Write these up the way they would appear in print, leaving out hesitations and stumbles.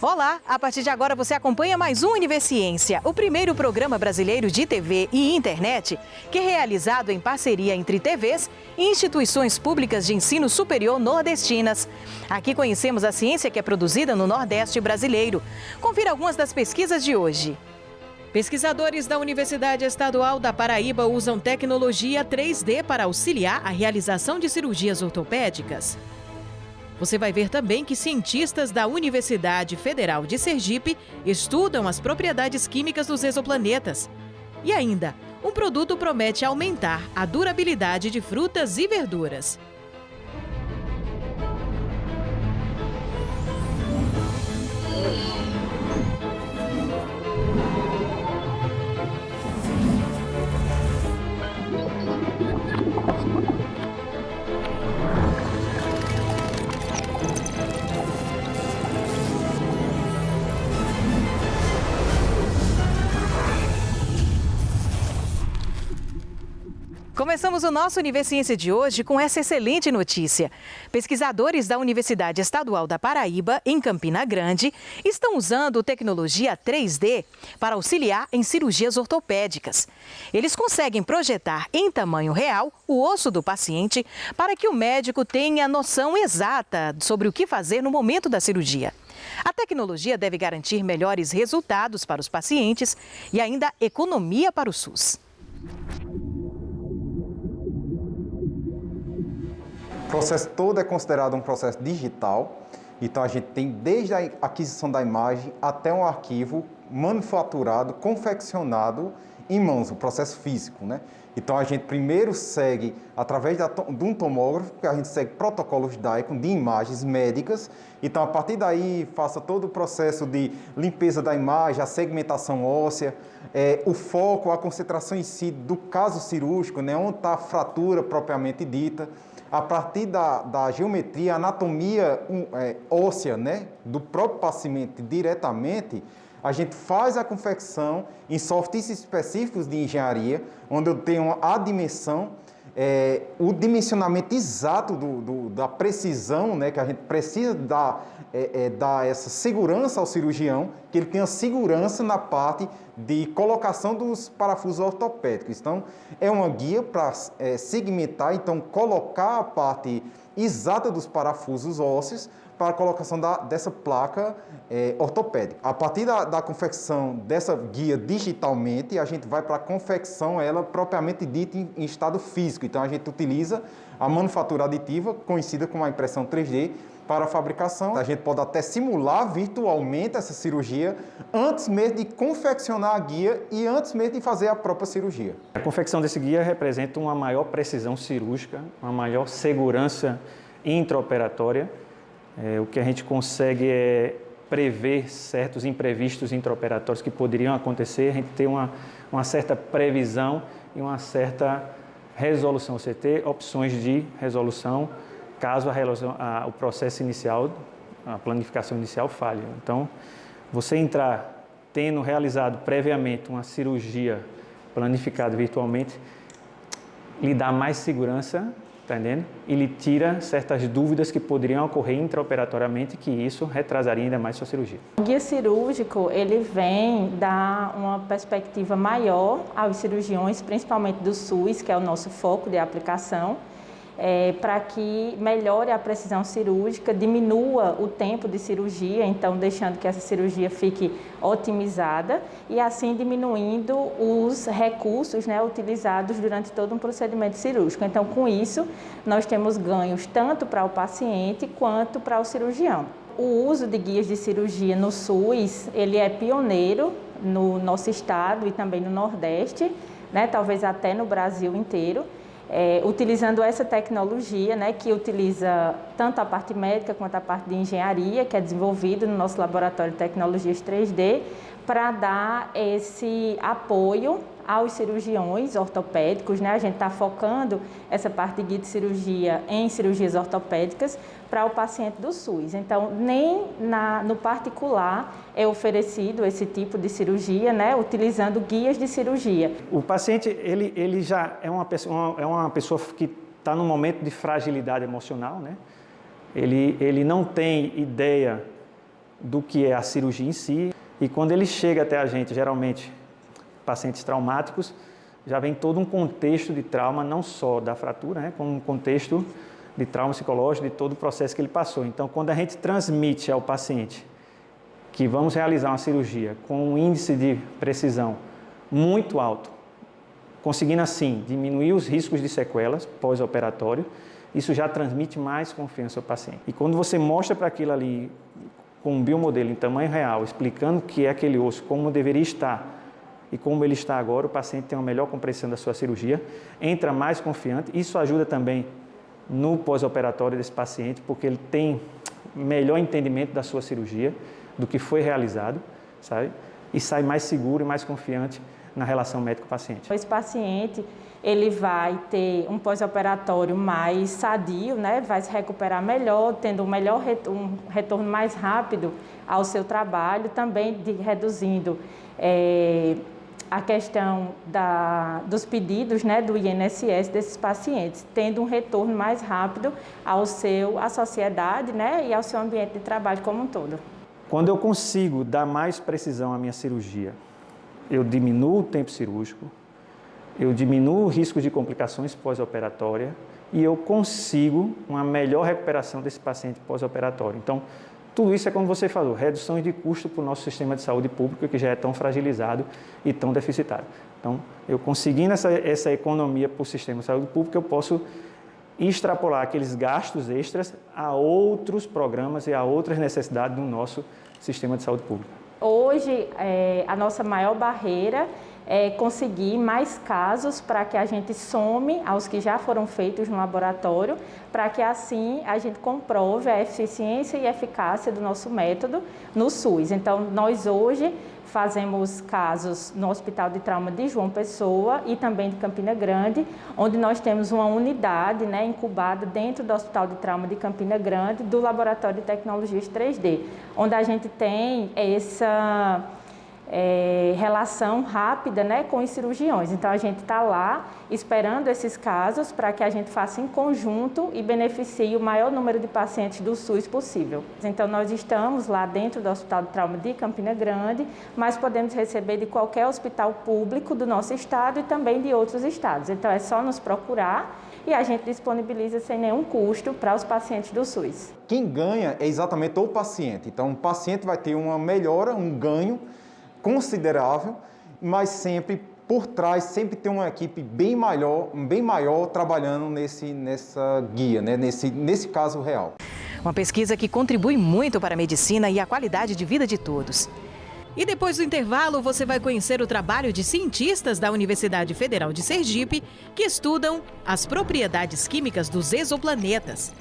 Olá, a partir de agora você acompanha mais um Univerciência, o primeiro programa brasileiro de TV e internet que é realizado em parceria entre TVs e instituições públicas de ensino superior nordestinas. Aqui conhecemos a ciência que é produzida no Nordeste brasileiro. Confira algumas das pesquisas de hoje. Pesquisadores da Universidade Estadual da Paraíba usam tecnologia 3D para auxiliar a realização de cirurgias ortopédicas. Você vai ver também que cientistas da Universidade Federal de Sergipe estudam as propriedades químicas dos exoplanetas. E ainda, um produto promete aumentar a durabilidade de frutas e verduras. Começamos o nosso Univerciência de hoje com essa excelente notícia. Pesquisadores da Universidade Estadual da Paraíba, em Campina Grande, estão usando tecnologia 3D para auxiliar em cirurgias ortopédicas. Eles conseguem projetar em tamanho real o osso do paciente para que o médico tenha noção exata sobre o que fazer no momento da cirurgia. A tecnologia deve garantir melhores resultados para os pacientes e ainda economia para o SUS. O processo todo é considerado um processo digital, então a gente tem desde a aquisição da imagem até um arquivo manufaturado, confeccionado em mãos, o processo físico, né? Então a gente primeiro segue, através de um tomógrafo, que a gente segue protocolos DICOM de imagens médicas, então a partir daí faça todo o processo de limpeza da imagem, a segmentação óssea, o foco, a concentração em si do caso cirúrgico, né? Onde está a fratura propriamente dita. A partir da geometria, anatomia óssea, né, do próprio paciente diretamente, a gente faz a confecção em softwares específicos de engenharia, onde eu tenho a dimensão, o dimensionamento exato da precisão, né, que a gente precisa dar essa segurança ao cirurgião, que ele tenha segurança na parte de colocação dos parafusos ortopédicos. Então, é uma guia para segmentar, então, colocar a parte exata dos parafusos ósseos para a colocação dessa placa ortopédica. A partir da confecção dessa guia digitalmente, a gente vai para a confecção, ela propriamente dita em estado físico. Então, a gente utiliza a manufatura aditiva, conhecida como a impressão 3D, para a fabricação. A gente pode até simular virtualmente essa cirurgia antes mesmo de confeccionar a guia e antes mesmo de fazer a própria cirurgia. A confecção desse guia representa uma maior precisão cirúrgica, uma maior segurança intraoperatória. O que a gente consegue é prever certos imprevistos intraoperatórios que poderiam acontecer, a gente tem uma certa previsão e uma certa resolução, você ter opções de resolução caso o processo inicial, a planificação inicial falhe. Então, você entrar tendo realizado previamente uma cirurgia planificada virtualmente, lhe dá mais segurança, tá entendendo? E lhe tira certas dúvidas que poderiam ocorrer intraoperatoriamente, que isso retrasaria ainda mais sua cirurgia. O guia cirúrgico, ele vem dar uma perspectiva maior aos cirurgiões, principalmente do SUS, que é o nosso foco de aplicação, para que melhore a precisão cirúrgica, diminua o tempo de cirurgia, então deixando que essa cirurgia fique otimizada e assim diminuindo os recursos, né, utilizados durante todo um procedimento cirúrgico. Então, com isso, nós temos ganhos tanto para o paciente quanto para o cirurgião. O uso de guias de cirurgia no SUS, ele é pioneiro no nosso estado e também no Nordeste, né, talvez até no Brasil inteiro. Utilizando essa tecnologia, né, que utiliza tanto a parte médica quanto a parte de engenharia, que é desenvolvido no nosso laboratório de tecnologias 3D, para dar esse apoio aos cirurgiões ortopédicos, né? A gente está focando essa parte de guia de cirurgia em cirurgias ortopédicas para o paciente do SUS. Então, nem no particular é oferecido esse tipo de cirurgia, né? Utilizando guias de cirurgia. O paciente, ele já é uma pessoa que está num momento de fragilidade emocional, né? Ele não tem ideia do que é a cirurgia em si. E quando ele chega até a gente, geralmente, pacientes traumáticos, já vem todo um contexto de trauma, não só da fratura, né, como um contexto de trauma psicológico, de todo o processo que ele passou. Então, quando a gente transmite ao paciente que vamos realizar uma cirurgia com um índice de precisão muito alto, conseguindo assim diminuir os riscos de sequelas pós-operatório, isso já transmite mais confiança ao paciente. E quando você mostra para aquilo ali com um biomodelo em tamanho real, explicando o que é aquele osso, como deveria estar e como ele está agora, o paciente tem uma melhor compreensão da sua cirurgia, entra mais confiante. Isso ajuda também no pós-operatório desse paciente, porque ele tem melhor entendimento da sua cirurgia, do que foi realizado, sabe? E sai mais seguro e mais confiante na relação médico-paciente. Esse paciente, ele vai ter um pós-operatório mais sadio, né? Vai se recuperar melhor, tendo um retorno mais rápido ao seu trabalho, também reduzindo a questão dos pedidos, né, do INSS desses pacientes, tendo um retorno mais rápido à sociedade, né, e ao seu ambiente de trabalho como um todo. Quando eu consigo dar mais precisão à minha cirurgia, eu diminuo o tempo cirúrgico, eu diminuo o risco de complicações pós-operatória e eu consigo uma melhor recuperação desse paciente pós-operatório. Então, tudo isso é como você falou, redução de custo para o nosso sistema de saúde público, que já é tão fragilizado e tão deficitário. Então, eu conseguindo essa economia para o sistema de saúde pública, eu posso extrapolar aqueles gastos extras a outros programas e a outras necessidades do nosso sistema de saúde pública. Hoje, a nossa maior barreira é conseguir mais casos para que a gente some aos que já foram feitos no laboratório, para que assim a gente comprove a eficiência e eficácia do nosso método no SUS. Então, nós hoje fazemos casos no Hospital de Trauma de João Pessoa e também de Campina Grande, onde nós temos uma unidade, né, incubada dentro do Hospital de Trauma de Campina Grande, do Laboratório de Tecnologias 3D, onde a gente tem essa relação rápida, né, com os cirurgiões. Então, a gente está lá esperando esses casos para que a gente faça em conjunto e beneficie o maior número de pacientes do SUS possível. Então, nós estamos lá dentro do Hospital de Trauma de Campina Grande, mas podemos receber de qualquer hospital público do nosso estado e também de outros estados. Então, é só nos procurar e a gente disponibiliza sem nenhum custo para os pacientes do SUS. Quem ganha é exatamente o paciente. Então, o paciente vai ter uma melhora, um ganho considerável, mas sempre por trás, sempre tem uma equipe bem maior trabalhando nessa guia, né? nesse caso real. Uma pesquisa que contribui muito para a medicina e a qualidade de vida de todos. E depois do intervalo, você vai conhecer o trabalho de cientistas da Universidade Federal de Sergipe que estudam as propriedades químicas dos exoplanetas.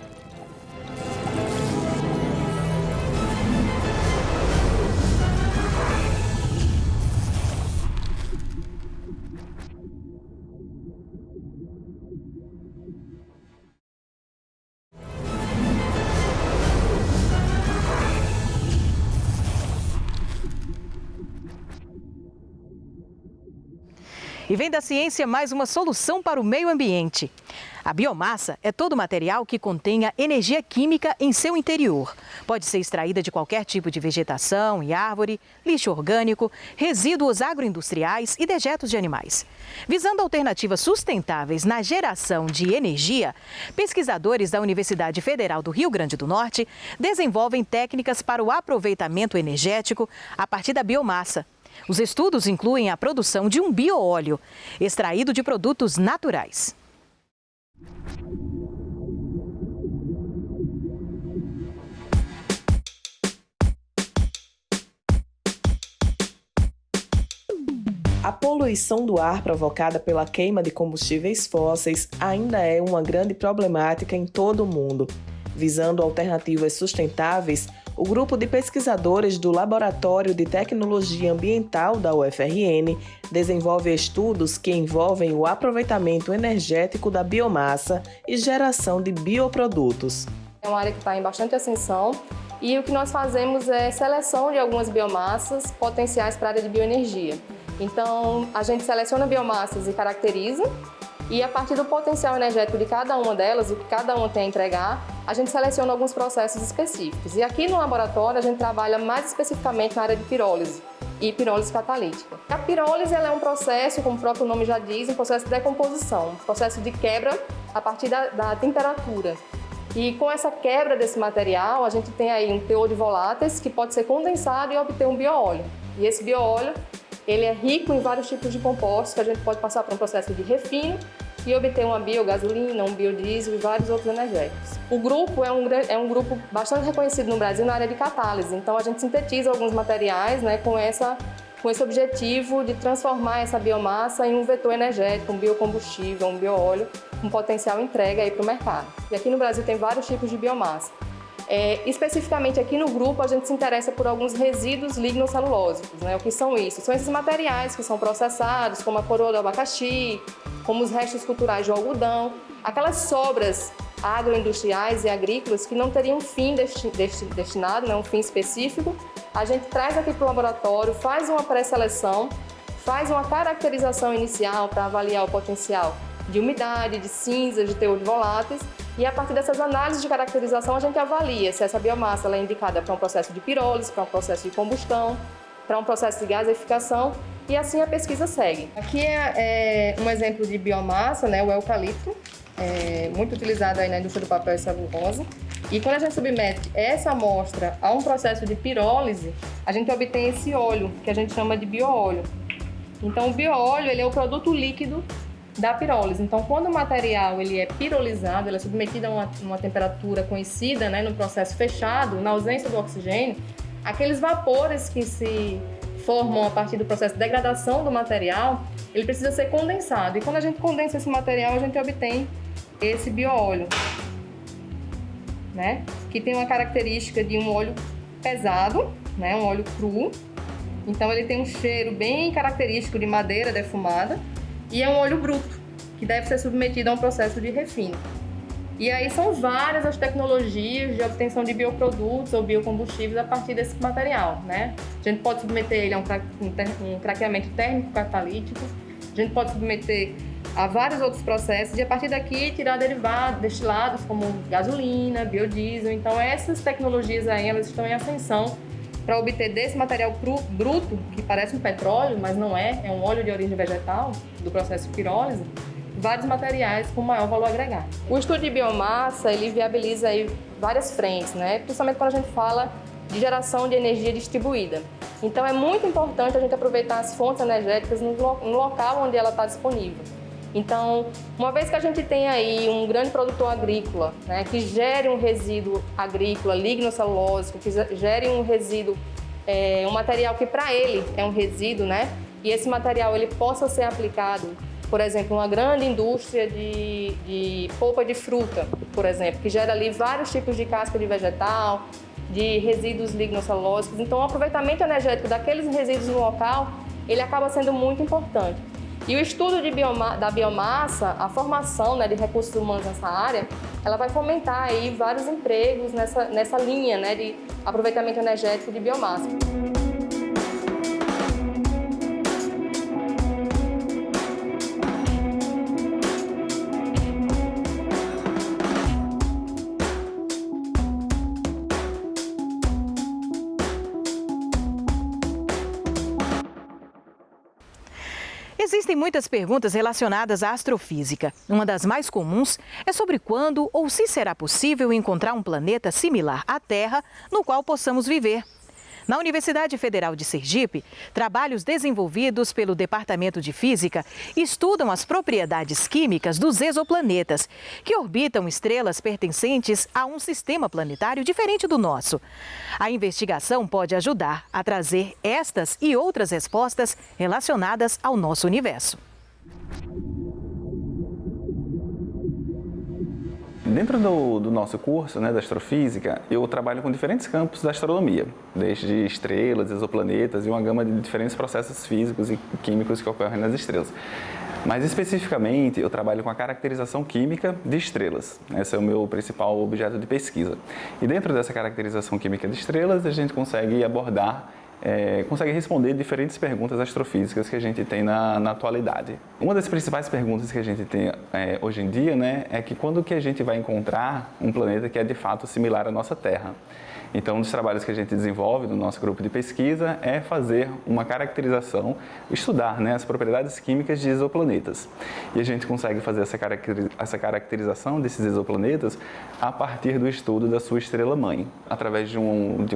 E vem da ciência mais uma solução para o meio ambiente. A biomassa é todo material que contenha energia química em seu interior. Pode ser extraída de qualquer tipo de vegetação e árvore, lixo orgânico, resíduos agroindustriais e dejetos de animais. Visando alternativas sustentáveis na geração de energia, pesquisadores da Universidade Federal do Rio Grande do Norte desenvolvem técnicas para o aproveitamento energético a partir da biomassa. Os estudos incluem a produção de um bioóleo, extraído de produtos naturais. A poluição do ar provocada pela queima de combustíveis fósseis ainda é uma grande problemática em todo o mundo. Visando alternativas sustentáveis, o grupo de pesquisadores do Laboratório de Tecnologia Ambiental da UFRN desenvolve estudos que envolvem o aproveitamento energético da biomassa e geração de bioprodutos. É uma área que está em bastante ascensão e o que nós fazemos é seleção de algumas biomassas potenciais para a área de bioenergia. Então, a gente seleciona biomassas e caracteriza, e a partir do potencial energético de cada uma delas, o que cada uma tem a entregar, a gente seleciona alguns processos específicos. E aqui no laboratório a gente trabalha mais especificamente na área de pirólise e pirólise catalítica. A pirólise ela é um processo, como o próprio nome já diz, um processo de decomposição, um processo de quebra a partir da temperatura. E com essa quebra desse material, a gente tem aí um teor de voláteis que pode ser condensado e obter um bioóleo. E esse bioóleo, ele é rico em vários tipos de compostos que a gente pode passar por um processo de refino e obter uma biogasolina, um biodiesel e vários outros energéticos. O grupo é um grupo bastante reconhecido no Brasil na área de catálise, então a gente sintetiza alguns materiais, né, com esse objetivo de transformar essa biomassa em um vetor energético, um biocombustível, um bioóleo, com potencial entrega aí para o mercado. E aqui no Brasil tem vários tipos de biomassa. Especificamente aqui no grupo, a gente se interessa por alguns resíduos lignocelulósicos, né? O que são isso? São esses materiais que são processados, como a coroa do abacaxi, como os restos culturais de algodão, aquelas sobras agroindustriais e agrícolas que não teriam um fim destinado, né? Um fim específico. A gente traz aqui para o laboratório, faz uma pré-seleção, faz uma caracterização inicial para avaliar o potencial de umidade, de cinza, de teor de voláteis, e a partir dessas análises de caracterização a gente avalia se essa biomassa ela é indicada para um processo de pirólise, para um processo de combustão, para um processo de gaseificação, e assim a pesquisa segue. Aqui é um exemplo de biomassa, né, o eucalipto, muito utilizado aí na indústria do papel e celulose. E quando a gente submete essa amostra a um processo de pirólise, a gente obtém esse óleo, que a gente chama de bioóleo. Então o bioóleo ele é o produto líquido da pirólise. Então, quando o material ele é pirolizado, ele é submetido a uma temperatura conhecida, né, no processo fechado, na ausência do oxigênio, aqueles vapores que se formam a partir do processo de degradação do material, ele precisa ser condensado. E quando a gente condensa esse material, a gente obtém esse bioóleo, né, que tem uma característica de um óleo pesado, né, um óleo cru. Então, ele tem um cheiro bem característico de madeira defumada. E é um óleo bruto, que deve ser submetido a um processo de refino. E aí são várias as tecnologias de obtenção de bioprodutos ou biocombustíveis a partir desse material, né? A gente pode submeter ele a um craqueamento térmico catalítico, a gente pode submeter a vários outros processos e a partir daqui tirar derivados, destilados como gasolina, biodiesel. Então essas tecnologias aí, elas estão em ascensão para obter desse material bruto, que parece um petróleo, mas não é um óleo de origem vegetal, do processo de pirólise, vários materiais com maior valor agregado. O estudo de biomassa, ele viabiliza aí várias frentes, né? Principalmente quando a gente fala de geração de energia distribuída. Então é muito importante a gente aproveitar as fontes energéticas no local onde ela está disponível. Então, uma vez que a gente tem aí um grande produtor agrícola, né, que gere um resíduo agrícola lignocelulósico, que gere um resíduo, um material que para ele é um resíduo, né, e esse material ele possa ser aplicado, por exemplo, uma grande indústria de polpa de fruta, por exemplo, que gera ali vários tipos de casca de vegetal, de resíduos lignocelulósicos. Então, o aproveitamento energético daqueles resíduos no local, ele acaba sendo muito importante. E o estudo da biomassa, a formação, né, de recursos humanos nessa área, ela vai fomentar aí vários empregos nessa linha, né, de aproveitamento energético de biomassa. Existem muitas perguntas relacionadas à astrofísica. Uma das mais comuns é sobre quando ou se será possível encontrar um planeta similar à Terra no qual possamos viver. Na Universidade Federal de Sergipe, trabalhos desenvolvidos pelo Departamento de Física estudam as propriedades químicas dos exoplanetas, que orbitam estrelas pertencentes a um sistema planetário diferente do nosso. A investigação pode ajudar a trazer estas e outras respostas relacionadas ao nosso universo. Dentro do nosso curso, né, da astrofísica, eu trabalho com diferentes campos da astronomia, desde estrelas, exoplanetas e uma gama de diferentes processos físicos e químicos que ocorrem nas estrelas. Mas especificamente, eu trabalho com a caracterização química de estrelas. Esse é o meu principal objeto de pesquisa. E dentro dessa caracterização química de estrelas, a gente consegue abordar consegue responder diferentes perguntas astrofísicas que a gente tem na atualidade. Uma das principais perguntas que a gente tem hoje em dia, né, é que quando que a gente vai encontrar um planeta que é de fato similar à nossa Terra? Então, um dos trabalhos que a gente desenvolve no nosso grupo de pesquisa é fazer uma caracterização, estudar, né, as propriedades químicas de exoplanetas. E a gente consegue fazer essa caracterização desses exoplanetas a partir do estudo da sua estrela-mãe, através de um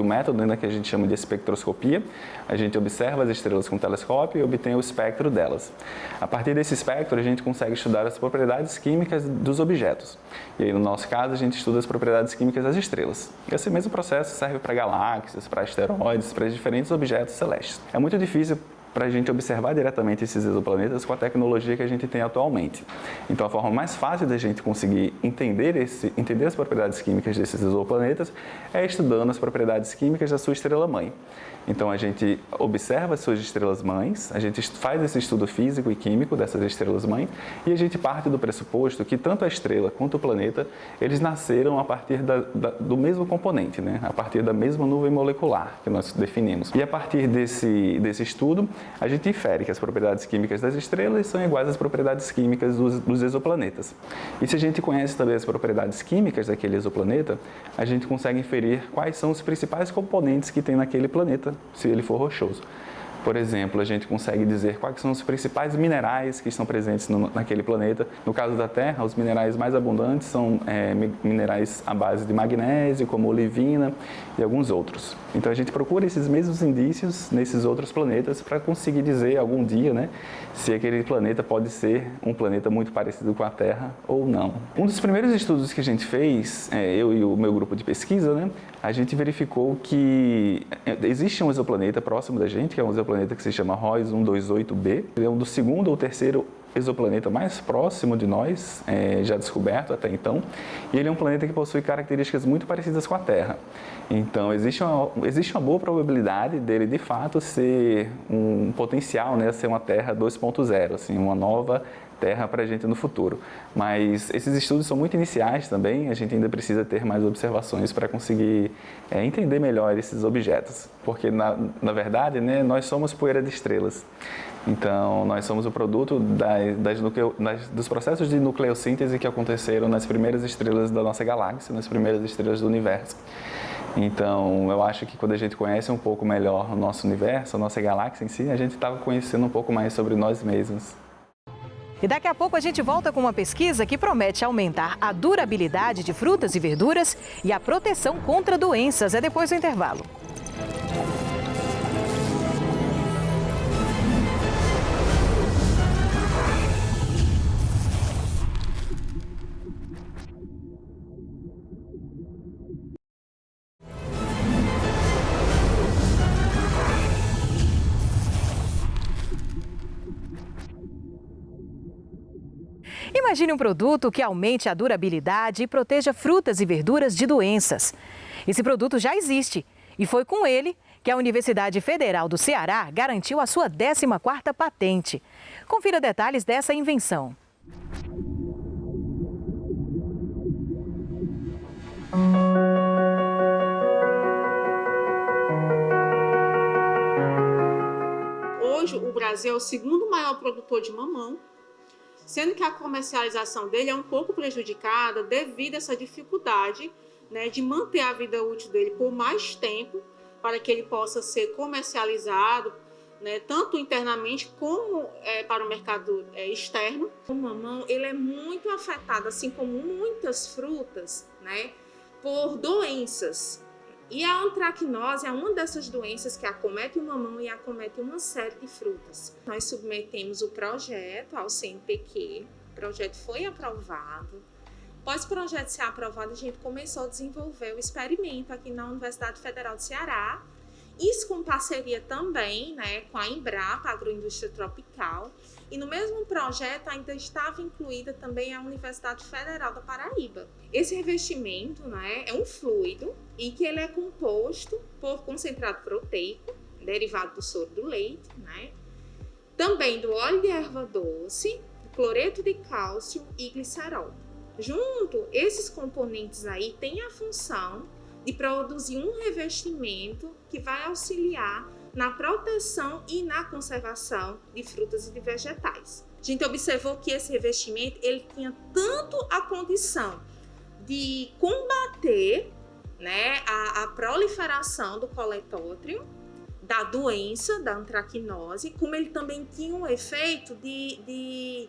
método, né, que a gente chama de espectroscopia. A gente observa as estrelas com telescópio e obtém o espectro delas. A partir desse espectro, a gente consegue estudar as propriedades químicas dos objetos. E aí, no nosso caso, a gente estuda as propriedades químicas das estrelas. Esse mesmo processo serve para galáxias, para asteroides, para diferentes objetos celestes. É muito difícil para a gente observar diretamente esses exoplanetas com a tecnologia que a gente tem atualmente. Então, a forma mais fácil da gente conseguir entender as propriedades químicas desses exoplanetas é estudando as propriedades químicas da sua estrela-mãe. Então, a gente observa as suas estrelas-mães, a gente faz esse estudo físico e químico dessas estrelas-mães e a gente parte do pressuposto que tanto a estrela quanto o planeta, eles nasceram a partir do mesmo componente, né? A partir da mesma nuvem molecular que nós definimos. E a partir desse estudo, a gente infere que as propriedades químicas das estrelas são iguais às propriedades químicas dos exoplanetas. E se a gente conhece também as propriedades químicas daquele exoplaneta, a gente consegue inferir quais são os principais componentes que tem naquele planeta, se ele for rochoso. Por exemplo, a gente consegue dizer quais são os principais minerais que estão presentes naquele planeta. No caso da Terra, os minerais mais abundantes são minerais à base de magnésio, como olivina e alguns outros. Então, a gente procura esses mesmos indícios nesses outros planetas para conseguir dizer algum dia, né, se aquele planeta pode ser um planeta muito parecido com a Terra ou não. Um dos primeiros estudos que a gente fez, eu e o meu grupo de pesquisa, né, a gente verificou que existe um exoplaneta próximo da gente, que é um exoplaneta que se chama ROIS 128b. Ele é um do segundo ou terceiro exoplaneta mais próximo de nós, já descoberto até então, e ele é um planeta que possui características muito parecidas com a Terra. Então, existe uma boa probabilidade dele, de fato, ser um potencial, né, ser uma Terra 2.0, assim, uma nova Terra para a gente no futuro. Mas esses estudos são muito iniciais também, a gente ainda precisa ter mais observações para conseguir entender melhor esses objetos. Porque, na verdade, né, nós somos poeira de estrelas. Então, nós somos o produto dos processos de nucleossíntese que aconteceram nas primeiras estrelas da nossa galáxia, nas primeiras estrelas do universo. Então, eu acho que quando a gente conhece um pouco melhor o nosso universo, a nossa galáxia em si, a gente estava conhecendo um pouco mais sobre nós mesmos. E daqui a pouco a gente volta com uma pesquisa que promete aumentar a durabilidade de frutas e verduras e a proteção contra doenças. É depois do intervalo. Imagine um produto que aumente a durabilidade e proteja frutas e verduras de doenças. Esse produto já existe e foi com ele que a Universidade Federal do Ceará garantiu a sua 14ª patente. Confira detalhes dessa invenção. Hoje, o Brasil é o segundo maior produtor de mamão, sendo que a comercialização dele é um pouco prejudicada devido a essa dificuldade, né, de manter a vida útil dele por mais tempo para que ele possa ser comercializado, né, tanto internamente como para o mercado externo. O mamão ele é muito afetado, assim como muitas frutas, né, por doenças. E a antracnose é uma dessas doenças que acomete o mamão e acomete uma série de frutas. Nós submetemos o projeto ao CNPq, o projeto foi aprovado. Após o projeto ser aprovado, a gente começou a desenvolver o experimento aqui na Universidade Federal do Ceará, isso com parceria também, né, com a Embrapa, Agroindústria Tropical, e no mesmo projeto ainda estava incluída também a Universidade Federal da Paraíba. Esse revestimento, né, é um fluido e que ele é composto por concentrado proteico, derivado do soro do leite, né, também do óleo de erva doce, cloreto de cálcio e glicerol. Junto, esses componentes aí têm a função de produzir um revestimento que vai auxiliar na proteção e na conservação de frutas e de vegetais. A gente observou que esse revestimento ele tinha tanto a condição de combater, né, a proliferação do coletótrio, da doença, da antracnose, como ele também tinha um efeito de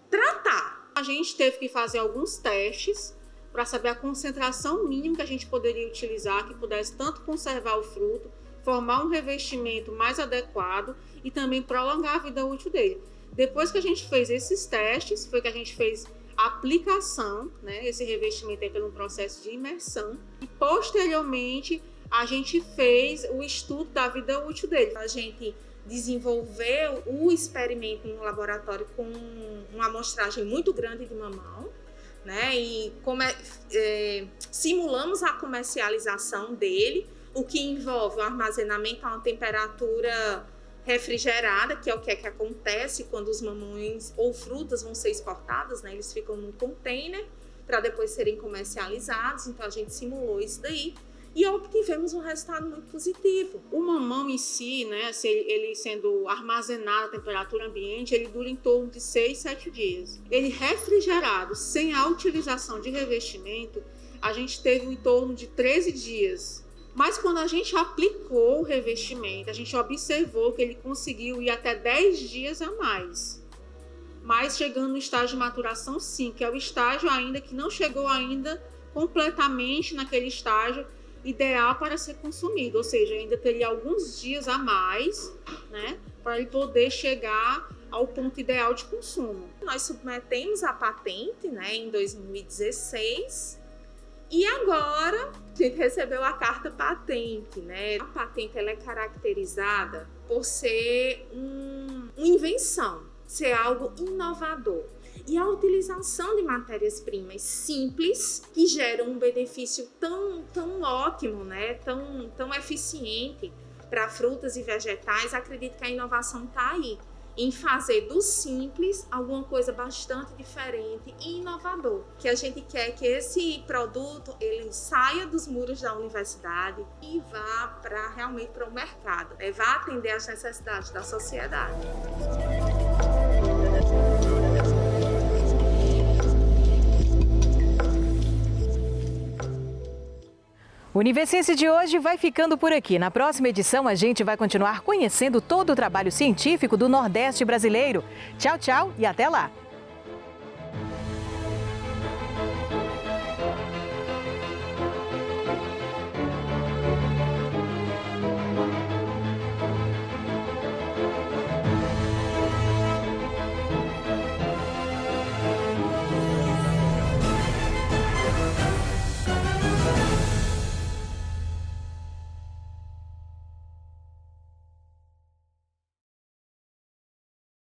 tratar. A gente teve que fazer alguns testes para saber a concentração mínima que a gente poderia utilizar, que pudesse tanto conservar o fruto, formar um revestimento mais adequado e também prolongar a vida útil dele. Depois que a gente fez esses testes, foi que a gente fez a aplicação, né, esse revestimento aí pelo processo de imersão, e posteriormente a gente fez o estudo da vida útil dele. A gente desenvolveu o experimento em um laboratório com uma amostragem muito grande de mamão, né, e simulamos a comercialização dele, o que envolve o armazenamento a uma temperatura refrigerada, que é o que acontece quando os mamões ou frutas vão ser exportadas, né? Eles ficam num container para depois serem comercializados. Então a gente simulou isso daí e obtivemos um resultado muito positivo. O mamão em si, né, ele sendo armazenado à temperatura ambiente, ele dura em torno de 6, 7 dias. Ele refrigerado, sem a utilização de revestimento, a gente teve em torno de 13 dias. Mas quando a gente aplicou o revestimento, a gente observou que ele conseguiu ir até 10 dias a mais. Mas chegando no estágio de maturação 5, que é o estágio ainda que não chegou ainda completamente naquele estágio ideal para ser consumido. Ou seja, ainda teria alguns dias a mais, né, para ele poder chegar ao ponto ideal de consumo. Nós submetemos a patente, né, em 2016. E agora, a gente recebeu a carta patente, né? A patente ela é caracterizada por ser uma invenção, ser algo inovador. E a utilização de matérias-primas simples, que geram um benefício tão ótimo, né? tão eficiente para frutas e vegetais, acredito que a inovação está aí. Em fazer do simples alguma coisa bastante diferente e inovador. Que a gente quer que esse produto ele saia dos muros da universidade e vá realmente para o mercado, vá atender às necessidades da sociedade. O Universiense de hoje vai ficando por aqui. Na próxima edição, a gente vai continuar conhecendo todo o trabalho científico do Nordeste brasileiro. Tchau, tchau e até lá!